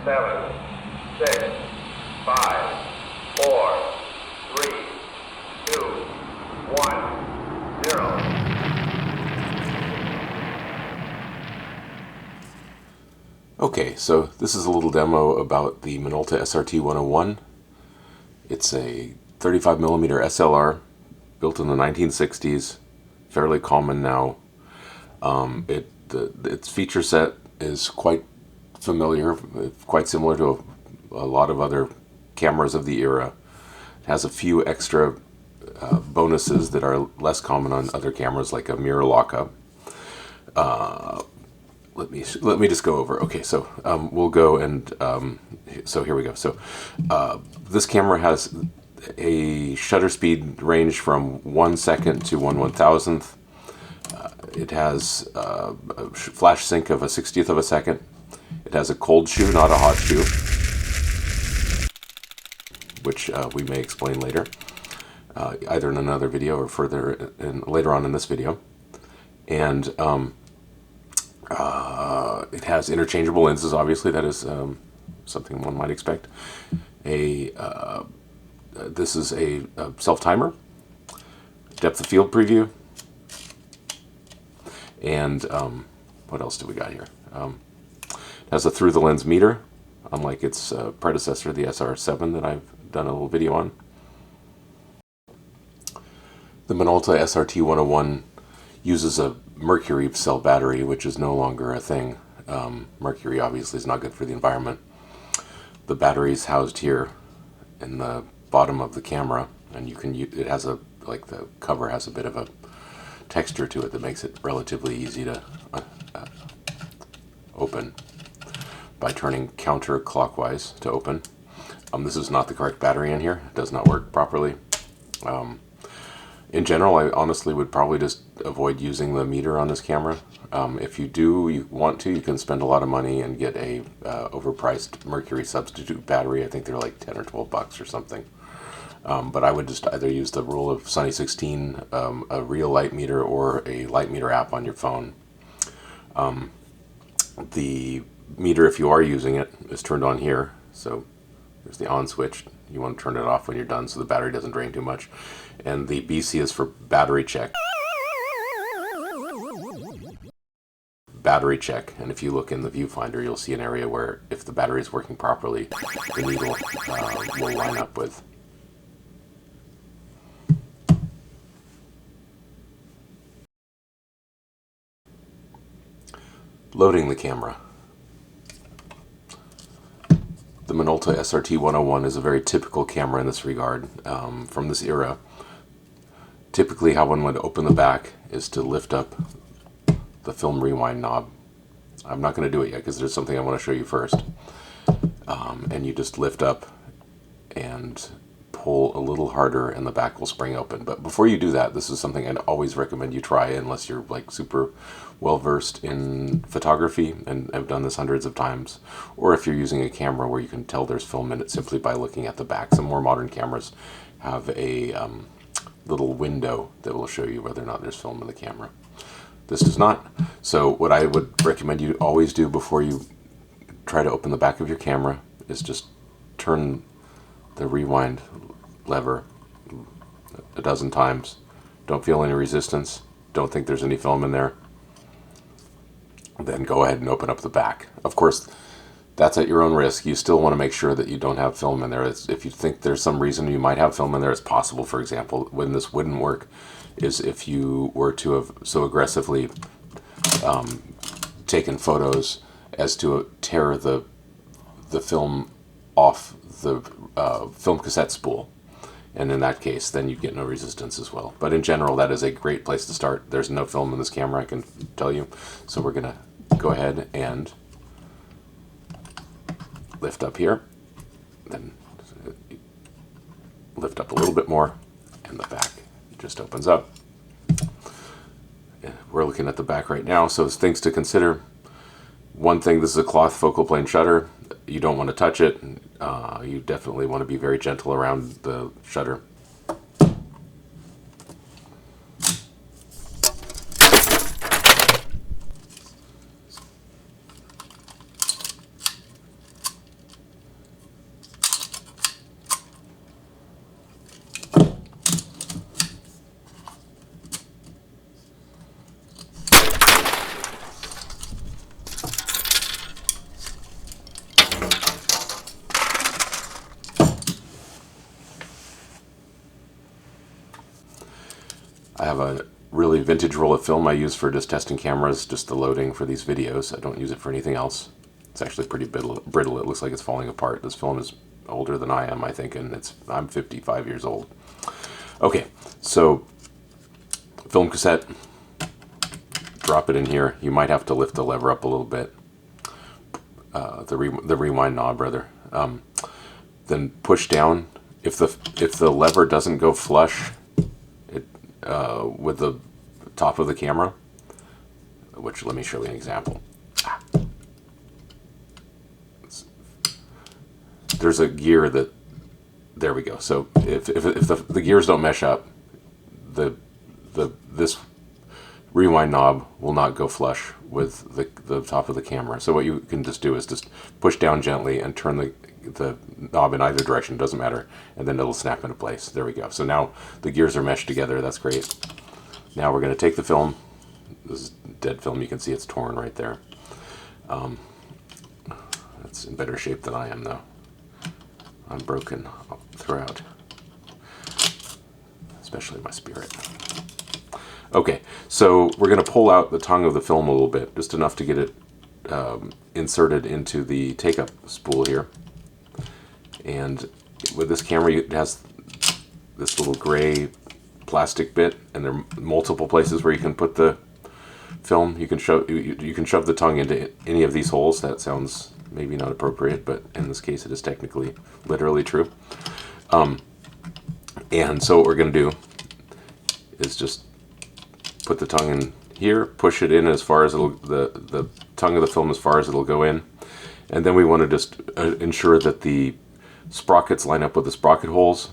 7, 6, 5, 4, 3, 2, 1, 0. Okay, so this is a little demo about the Minolta SRT-101. It's a 35mm SLR built in the 1960s, fairly common now. Its feature set is quite familiar, quite similar to a lot of other cameras of the era. It has a few extra bonuses that are less common on other cameras, like a mirror lockup. Let me just go over. Okay, so we'll go and so here we go. So this camera has a shutter speed range from 1 second to 1/1000th. It has a flash sync of a 60th of a second. It has a cold shoe, not a hot shoe, which we may explain later, either in another video or later on in this video. And it has interchangeable lenses, obviously. That is something one might expect. This is a self-timer, depth of field preview, and what else do we got here? It has a through-the-lens meter, unlike its predecessor, the SR7, that I've done a little video on. The Minolta SRT-101 uses a mercury cell battery, which is no longer a thing. Mercury obviously is not good for the environment. The battery is housed here in the bottom of the camera, and you can it has the cover has a bit of a texture to it that makes it relatively easy to open by turning counterclockwise to open. This is not the correct battery in here. It does not work properly. In general, I honestly would probably just avoid using the meter on this camera. If you want to, you can spend a lot of money and get a overpriced mercury substitute battery. I think they're like 10 or 12 bucks or something. But I would just either use the rule of Sunny 16, a real light meter, or a light meter app on your phone. The meter, if you are using it, is turned on here. So there's the on switch. You want to turn it off when you're done so the battery doesn't drain too much. And the BC is for battery check. Battery check. And if you look in the viewfinder, you'll see an area where, if the battery is working properly, the needle will line up with. Loading the camera. The Minolta SRT-101 is a very typical camera in this regard, from this era. Typically how one would open the back is to lift up the film rewind knob. I'm not going to do it yet because there's something I want to show you first. And you just lift up and pull a little harder and the back will spring open. But before you do that, this is something I'd always recommend you try unless you're like super well versed in photography, and I've done this hundreds of times, or if you're using a camera where you can tell there's film in it simply by looking at the back. Some more modern cameras have a little window that will show you whether or not there's film in the camera. This does not. So what I would recommend you always do before you try to open the back of your camera is just turn the rewind lever a dozen times. Don't feel any resistance. Don't think there's any film in there. Then go ahead and open up the back. Of course, that's at your own risk. You still want to make sure that you don't have film in there. If you think there's some reason you might have film in there, it's possible. For example, when this wouldn't work is if you were to have so aggressively taken photos as to tear the film off the film cassette spool. And in that case, then you get no resistance as well. But in general, that is a great place to start. There's no film in this camera, I can tell you. So we're going to go ahead and lift up here. Then lift up a little bit more, and the back just opens up. We're looking at the back right now, so things to consider. One thing, this is a cloth focal plane shutter. You don't want to touch it. You definitely want to be very gentle around the shutter. vintage roll of film I use for just testing cameras, just the loading for these videos. I don't use it for anything else. It's actually pretty brittle. It looks like it's falling apart. This film is older than I am, I think, and I'm 55 years old. Okay, so film cassette, drop it in here. You might have to lift the lever up a little bit, the rewind knob rather. Then push down. If the lever doesn't go flush with the top of the camera, which let me show you an example. There's a gear that, there we go. So if the gears don't mesh up, this rewind knob will not go flush with the top of the camera. So what you can just do is just push down gently and turn the knob in either direction, doesn't matter, and then it'll snap into place. There we go. So now the gears are meshed together. That's great. Now we're going to take the film. This is dead film. You can see it's torn right there. It's in better shape than I am, though. I'm broken throughout, especially my spirit. Okay, so we're going to pull out the tongue of the film a little bit, just enough to get it inserted into the take-up spool here. And with this camera, it has this little gray plastic bit, and there are multiple places where you can put the film. You can shove the tongue into any of these holes. That sounds maybe not appropriate, but in this case it is technically literally true. And so what we're going to do is just put the tongue in here, push it in as far as the tongue of the film as far as it'll go in, and then we want to just ensure that the sprockets line up with the sprocket holes.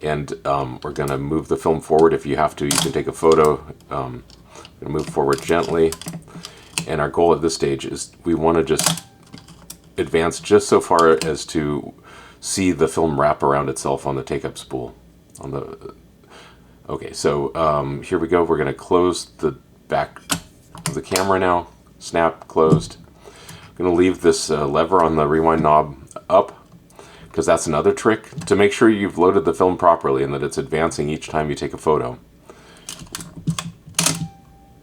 And we're going to move the film forward. If you have to, you can take a photo. Move forward gently. And our goal at this stage is we want to just advance just so far as to see the film wrap around itself on the take-up spool. Okay, so here we go. We're going to close the back of the camera now. Snap, closed. I'm going to leave this lever on the rewind knob up, because that's another trick to make sure you've loaded the film properly and that it's advancing each time you take a photo.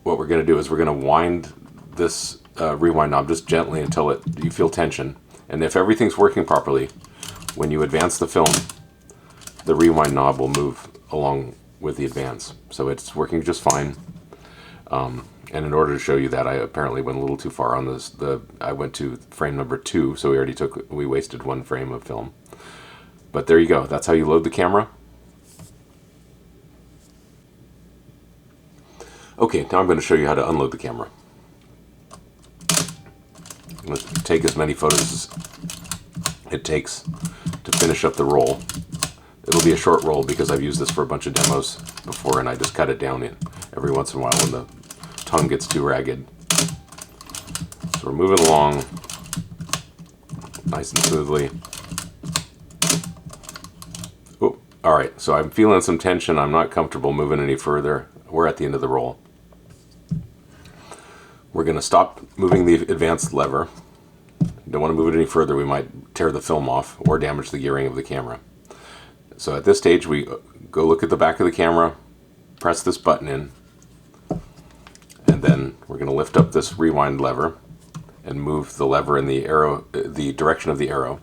What we're going to do is we're going to wind this rewind knob just gently until you feel tension. And if everything's working properly, when you advance the film, the rewind knob will move along with the advance. So it's working just fine. And in order to show you that, I apparently went a little too far on this. I went to frame number 2, so we wasted 1 frame of film. But there you go. That's how you load the camera. Okay, now I'm going to show you how to unload the camera. I'm going to take as many photos as it takes to finish up the roll. It'll be a short roll because I've used this for a bunch of demos before, and I just cut it down every once in a while when the tongue gets too ragged. So we're moving along nice and smoothly. Oh, all right, so I'm feeling some tension. I'm not comfortable moving any further. We're at the end of the roll. We're going to stop moving the advanced lever. Don't want to move it any further. We might tear the film off or damage the gearing of the camera. So at this stage, we go look at the back of the camera, press this button in, and then we're going to lift up this rewind lever and move the lever in the arrow, the direction of the arrow.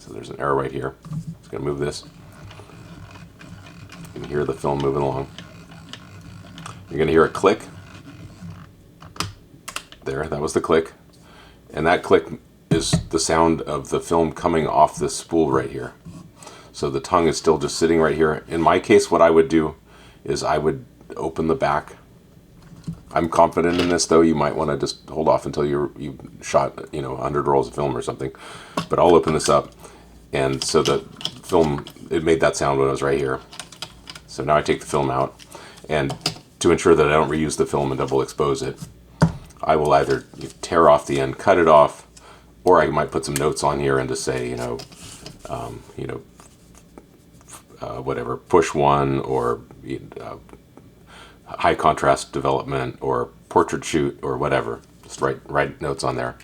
So there's an arrow right here. It's going to move this. You can hear the film moving along. You're going to hear a click. There, that was the click. And that click is the sound of the film coming off this spool right here. So the tongue is still just sitting right here. In my case, what I would do is I would open the back. I'm confident in this, though. You might want to just hold off until you shot 100 rolls of film or something. But I'll open this up. And so the film, it made that sound when I was right here. So now I take the film out. And to ensure that I don't reuse the film and double expose it, I will either tear off the end, cut it off, or I might put some notes on here and just say, whatever, push 1, or high contrast development, or portrait shoot, or whatever. Just write notes on there.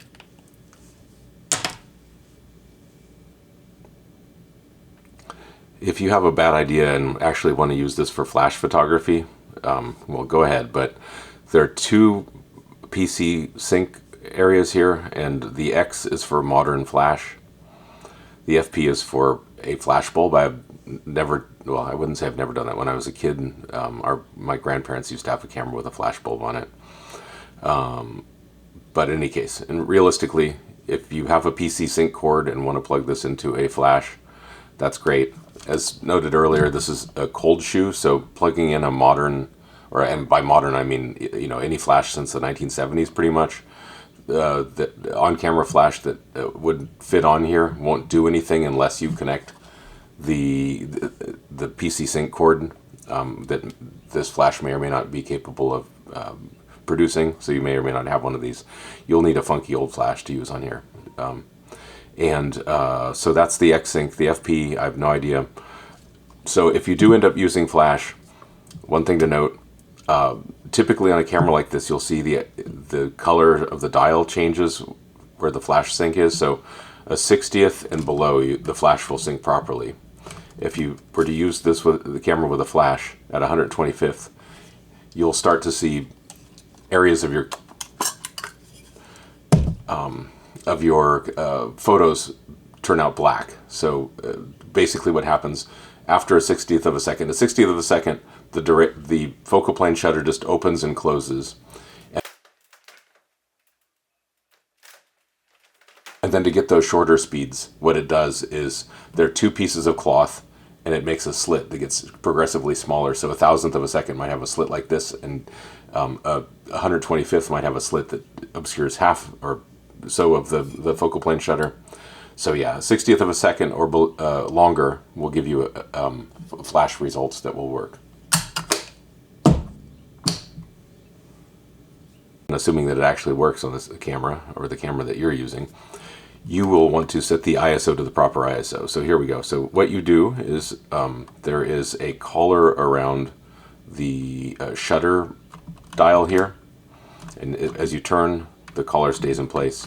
If you have a bad idea and actually want to use this for flash photography, well, go ahead. But there are two PC sync areas here, and the X is for modern flash. The FP is for a flash bulb. I've never, well, I wouldn't say I've never done that. When I was a kid, my grandparents used to have a camera with a flash bulb on it. But in any case, and realistically, if you have a PC sync cord and want to plug this into a flash, that's great. As noted earlier, this is a cold shoe, so plugging in a modern, and by modern I mean, you know, any flash since the 1970s pretty much, the on-camera flash that would fit on here won't do anything unless you connect the PC sync cord that this flash may or may not be capable of producing, so you may or may not have one of these. You'll need a funky old flash to use on here. So that's the X-Sync. The FP, I have no idea. So if you do end up using flash, one thing to note, typically on a camera like this, you'll see the color of the dial changes where the flash sync is. So a 60th and below, the flash will sync properly. If you were to use this with the camera with a flash at 125th, you'll start to see areas of your photos turn out black. So basically what happens after a 60th of a second, the focal plane shutter just opens and closes. And then to get those shorter speeds, what it does is there are two pieces of cloth and it makes a slit that gets progressively smaller. So a 1,000th of a second might have a slit like this, and a 125th might have a slit that obscures half or so of the focal plane shutter. So yeah, 60th of a second or longer will give you flash results that will work. And assuming that it actually works on this camera or the camera that you're using, you will want to set the ISO to the proper ISO. So here we go. So what you do is there is a collar around the shutter dial here, and as you turn, the collar stays in place.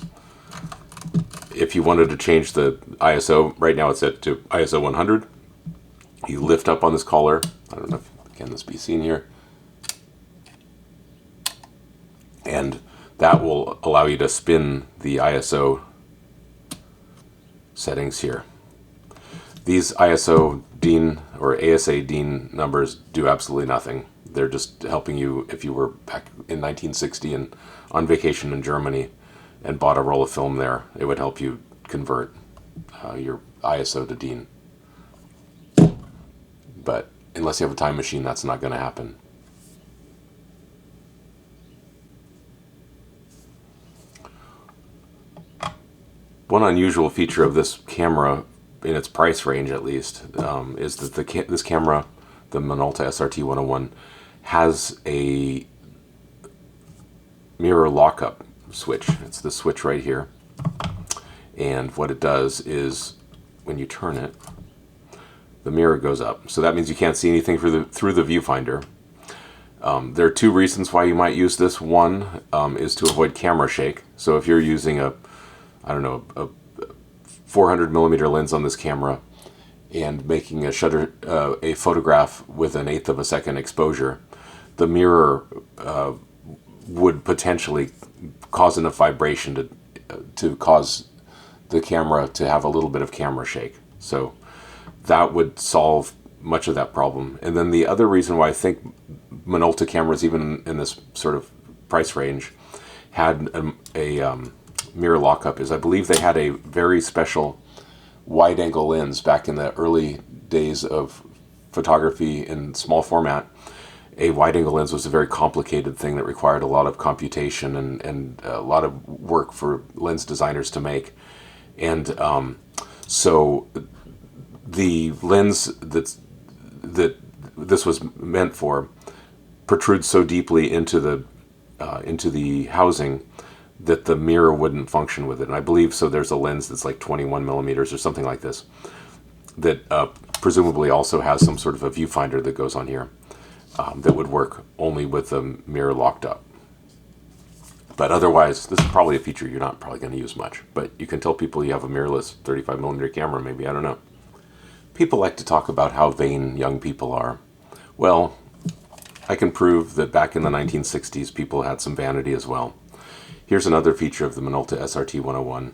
If you wanted to change the ISO, right now it's set to ISO 100. You lift up on this collar. I don't know if can this be seen here, and that will allow you to spin the ISO settings here. These ISO DIN or ASA DIN numbers do absolutely nothing. They're just helping you if you were back in 1960 and on vacation in Germany and bought a roll of film there. It would help you convert your ISO to DIN. But unless you have a time machine, that's not going to happen. One unusual feature of this camera, in its price range at least, is that this camera, the Minolta SRT-101, has a mirror lockup switch. It's the switch right here, and what it does is when you turn it, the mirror goes up. So that means you can't see anything through the viewfinder. There are two reasons why you might use this. One is to avoid camera shake. So if you're using a 400 millimeter lens on this camera and making a photograph with an 1/8 of a second exposure, the mirror would potentially cause enough vibration to cause the camera to have a little bit of camera shake. So that would solve much of that problem. And then the other reason why I think Minolta cameras, even in this sort of price range, had a mirror lockup is I believe they had a very special wide-angle lens back in the early days of photography in small format. A wide-angle lens was a very complicated thing that required a lot of computation and a lot of work for lens designers to make. And so the lens that this was meant for protrudes so deeply into the housing that the mirror wouldn't function with it. And I believe so there's a lens that's like 21 millimeters or something like this that presumably also has some sort of a viewfinder that goes on here that would work only with the mirror locked up. But otherwise, this is probably a feature you're not probably going to use much. But you can tell people you have a mirrorless 35 millimeter camera, maybe, I don't know. People like to talk about how vain young people are. Well, I can prove that back in the 1960s people had some vanity as well. Here's another feature of the Minolta SRT-101.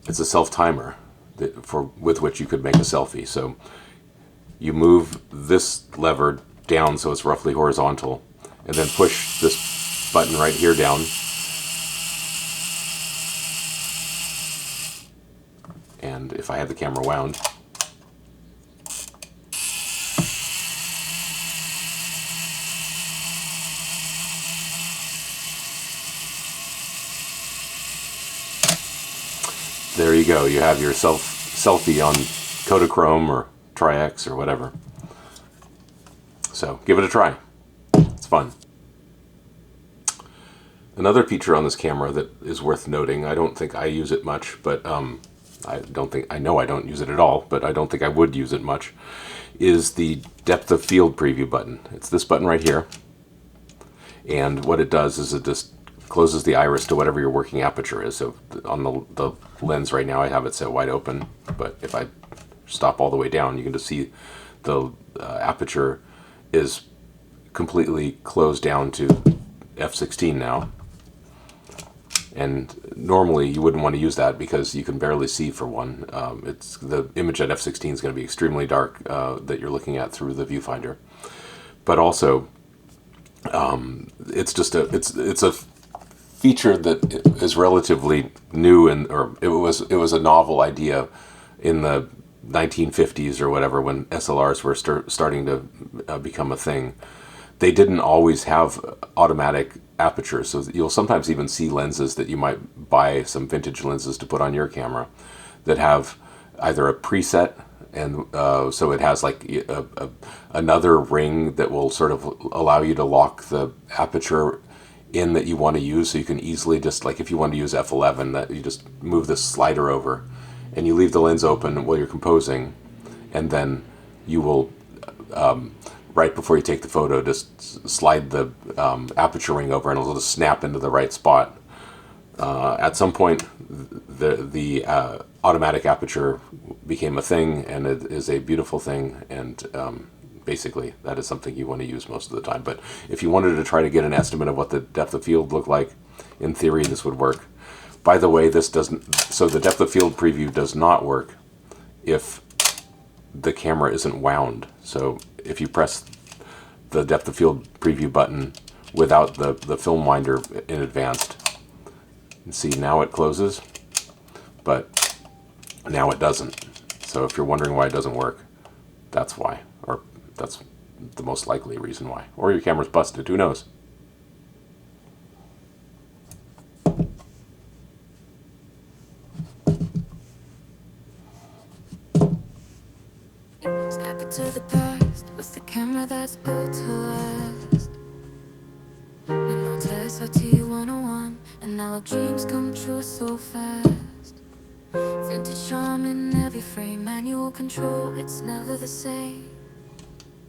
It's a self-timer with which you could make a selfie. So you move this lever down so it's roughly horizontal, and then push this button right here down, and if I had the camera wound, there you go. You have your selfie on Kodachrome or Tri-X or whatever. So give it a try. It's fun. Another feature on this camera that is worth noting, I don't think I use it much, but I know I don't use it at all, but I don't think I would use it much, is the depth of field preview button. It's this button right here. And what it does is it just closes the iris to whatever your working aperture is. So on the lens right now I have it set wide open, but if I stop all the way down, you can just see the aperture is completely closed down to f/16 now. And normally you wouldn't want to use that because you can barely see, for one. It's the image at f/16 is going to be extremely dark that you're looking at through the viewfinder. But also, it's just it's a feature that is relatively new, or it was a novel idea in the 1950s or whatever, when SLRs were starting to become a thing. They didn't always have automatic apertures, so you'll sometimes even see lenses that you might buy, some vintage lenses to put on your camera, that have either a preset, and so it has like another ring that will sort of allow you to lock the aperture in that you want to use, so you can easily just, like if you want to use f11, that you just move this slider over and you leave the lens open while you're composing, and then you will right before you take the photo just slide the aperture ring over and it'll just snap into the right spot. At some point the automatic aperture became a thing, and it is a beautiful thing, and basically that is something you want to use most of the time. But if you wanted to try to get an estimate of what the depth of field looked like, in theory this would work. By the way, this doesn't, so the depth of field preview does not work if the camera isn't wound. So if you press the depth of field preview button without the film winder in advanced, and see, now it closes, but now it doesn't. So if you're wondering why it doesn't work, that's why, or that's the most likely reason why. Or your camera's busted, who knows? Step into the past with the camera that's built to last. Minolta SRT-101, and now our dreams come true so fast. Vintage charm in every frame, manual control, it's never the same.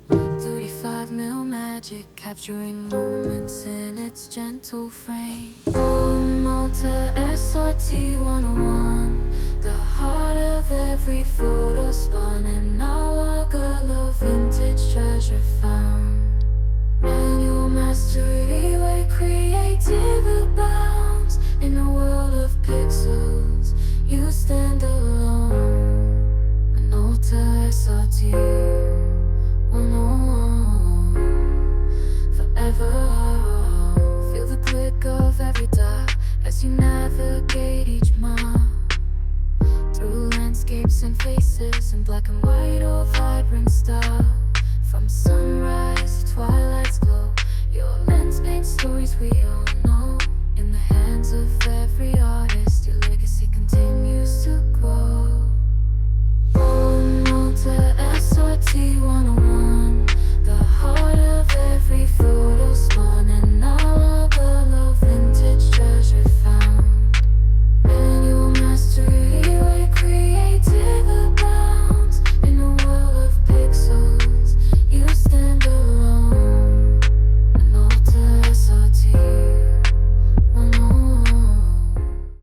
35mm magic, capturing moments in its gentle frame. Oh, Minolta SRT-101, the heart of every photo spun, and now our girl of vintage treasure found. Manual mastery.